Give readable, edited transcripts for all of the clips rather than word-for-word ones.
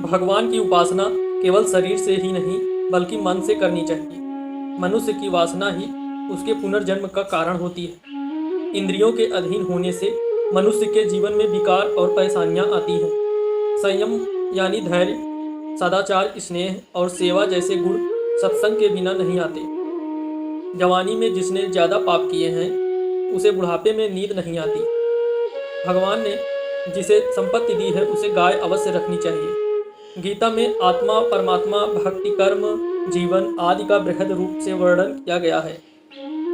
भगवान की उपासना केवल शरीर से ही नहीं बल्कि मन से करनी चाहिए। मनुष्य की वासना ही उसके पुनर्जन्म का कारण होती है। इंद्रियों के अधीन होने से मनुष्य के जीवन में विकार और परेशानियां आती हैं। संयम यानी धैर्य, सदाचार, स्नेह और सेवा जैसे गुण सत्संग के बिना नहीं आते। जवानी में जिसने ज़्यादा पाप किए हैं उसे बुढ़ापे में नींद नहीं आती। भगवान ने जिसे संपत्ति दी है उसे गाय अवश्य रखनी चाहिए। गीता में आत्मा, परमात्मा, भक्ति, कर्म, जीवन आदि का बृहद रूप से वर्णन किया गया है।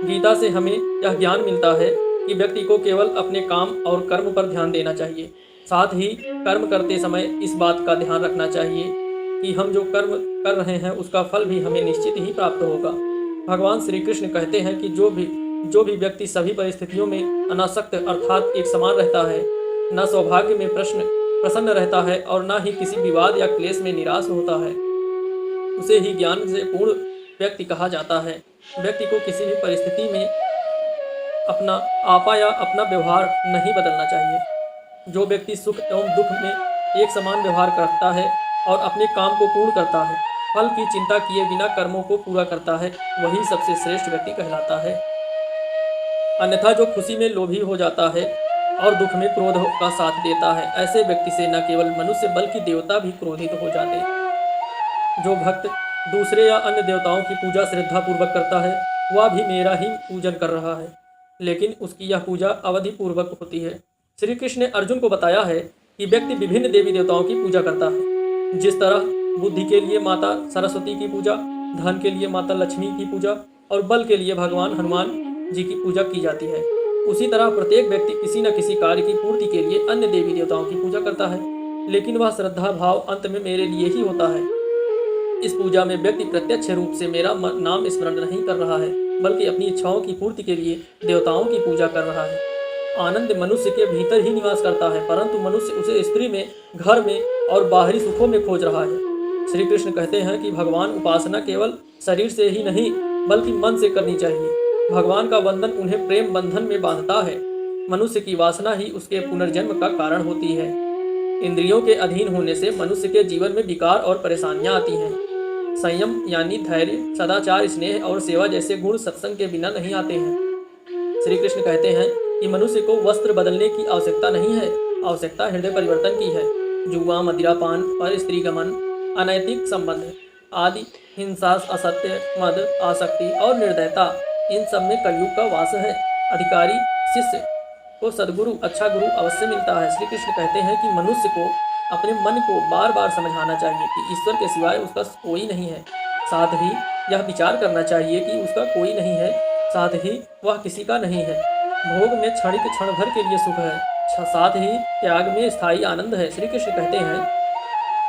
गीता से हमें यह ज्ञान मिलता है कि व्यक्ति को केवल अपने काम और कर्म पर ध्यान देना चाहिए। साथ ही कर्म करते समय इस बात का ध्यान रखना चाहिए कि हम जो कर्म कर रहे हैं उसका फल भी हमें निश्चित ही प्राप्त होगा। भगवान श्री कृष्ण कहते हैं कि जो भी व्यक्ति सभी परिस्थितियों में अनासक्त अर्थात एक समान रहता है, न सौभाग्य में प्रसन्न रहता है और न ही किसी विवाद या क्लेश में निराश होता है, उसे ही ज्ञान से पूर्ण व्यक्ति कहा जाता है। व्यक्ति को किसी भी परिस्थिति में अपना आपा या अपना व्यवहार नहीं बदलना चाहिए। जो व्यक्ति सुख एवं दुख में एक समान व्यवहार करता है और अपने काम को पूर्ण करता है, फल की चिंता किए बिना कर्मों को पूरा करता है, वही सबसे श्रेष्ठ व्यक्ति कहलाता है। अन्यथा जो खुशी में लोभी हो जाता है और दुख में क्रोध का साथ देता है, ऐसे व्यक्ति से न केवल मनुष्य बल्कि देवता भी क्रोधित हो जाते हैं। जो भक्त दूसरे या अन्य देवताओं की पूजा श्रद्धा पूर्वक करता है वह भी मेरा ही पूजन कर रहा है, लेकिन उसकी यह पूजा अवधि पूर्वक होती है। श्री कृष्ण ने अर्जुन को बताया है कि व्यक्ति विभिन्न देवी देवताओं की पूजा करता है। जिस तरह बुद्धि के लिए माता सरस्वती की पूजा, धन के लिए माता लक्ष्मी की पूजा और बल के लिए भगवान हनुमान जी की पूजा की जाती है, उसी तरह प्रत्येक व्यक्ति किसी न किसी कार्य की पूर्ति के लिए अन्य देवी देवताओं की पूजा करता है, लेकिन वह श्रद्धा भाव अंत में मेरे लिए ही होता है। इस पूजा में व्यक्ति प्रत्यक्ष रूप से मेरा नाम स्मरण नहीं कर रहा है, बल्कि अपनी इच्छाओं की पूर्ति के लिए देवताओं की पूजा कर रहा है। आनंद मनुष्य के भीतर ही निवास करता है, परंतु मनुष्य उसे स्त्री में, घर में और बाहरी सुखों में खोज रहा है। श्री कृष्ण कहते हैं कि भगवान उपासना केवल शरीर से ही नहीं बल्कि मन से करनी चाहिए। भगवान का वंदन उन्हें प्रेम बंधन में बांधता है। मनुष्य की वासना ही उसके पुनर्जन्म का कारण होती है। इंद्रियों के अधीन होने से मनुष्य के जीवन में विकार और परेशानियां आती हैं। संयम यानी धैर्य, सदाचार, स्नेह और सेवा जैसे गुण सत्संग के बिना नहीं आते हैं। श्री कृष्ण कहते हैं कि मनुष्य को वस्त्र बदलने की आवश्यकता नहीं है, आवश्यकता हृदय परिवर्तन की है। जुआ, मदिरापान, पर स्त्री गमन, अनैतिक संबंध आदि, हिंसा, असत्य, मद, आसक्ति और निर्दयता, इन सब में कलयुग का वास है। अधिकारी शिष्य को सद्गुरु, अच्छा गुरु अवश्य मिलता है। श्री कृष्ण कहते हैं कि मनुष्य को अपने मन को बार बार समझाना चाहिए कि ईश्वर के सिवाय उसका कोई नहीं है। साथ ही यह विचार करना चाहिए कि उसका कोई नहीं है, साथ ही वह किसी का नहीं है। भोग में क्षणिक क्षण भर के लिए सुख है, साथ ही त्याग में स्थायी आनंद है। श्री कृष्ण कहते हैं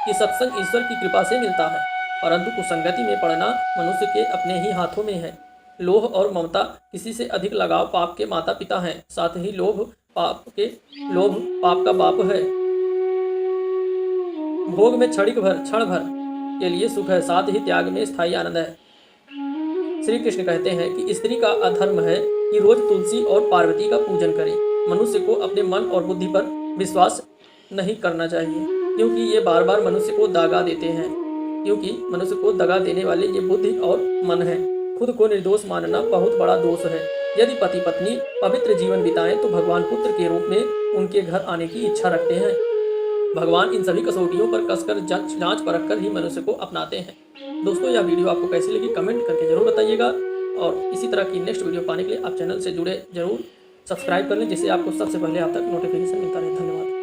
कि सत्संग ईश्वर की कृपा से मिलता है, परंतु कुसंगति में पड़ना मनुष्य के अपने ही हाथों में है। लोभ और ममता, किसी से अधिक लगाव पाप के माता पिता हैं। साथ ही लोभ पाप का बाप है। भोग में क्षण भर के लिए सुख है, साथ ही त्याग में स्थायी आनंद है। श्री कृष्ण कहते हैं कि स्त्री का अधर्म है कि रोज तुलसी और पार्वती का पूजन करे। मनुष्य को अपने मन और बुद्धि पर विश्वास नहीं करना चाहिए, क्योंकि ये बार बार मनुष्य को दगा देते हैं। क्योंकि मनुष्य को दगा देने वाले ये बुद्धि और मन है। खुद को निर्दोष मानना बहुत बड़ा दोष है। यदि पति पत्नी पवित्र जीवन बिताएं तो भगवान पुत्र के रूप में उनके घर आने की इच्छा रखते हैं। भगवान इन सभी कसौटियों पर कसकर जांच परख कर ही मनुष्य को अपनाते हैं। दोस्तों, यह वीडियो आपको कैसी लगी कमेंट करके जरूर बताइएगा, और इसी तरह की नेक्स्ट वीडियो पाने के लिए आप चैनल से जुड़े जरूर सब्सक्राइब कर लें, जिससे आपको सबसे पहले आप तक नोटिफिकेशन मिलता रहे। धन्यवाद।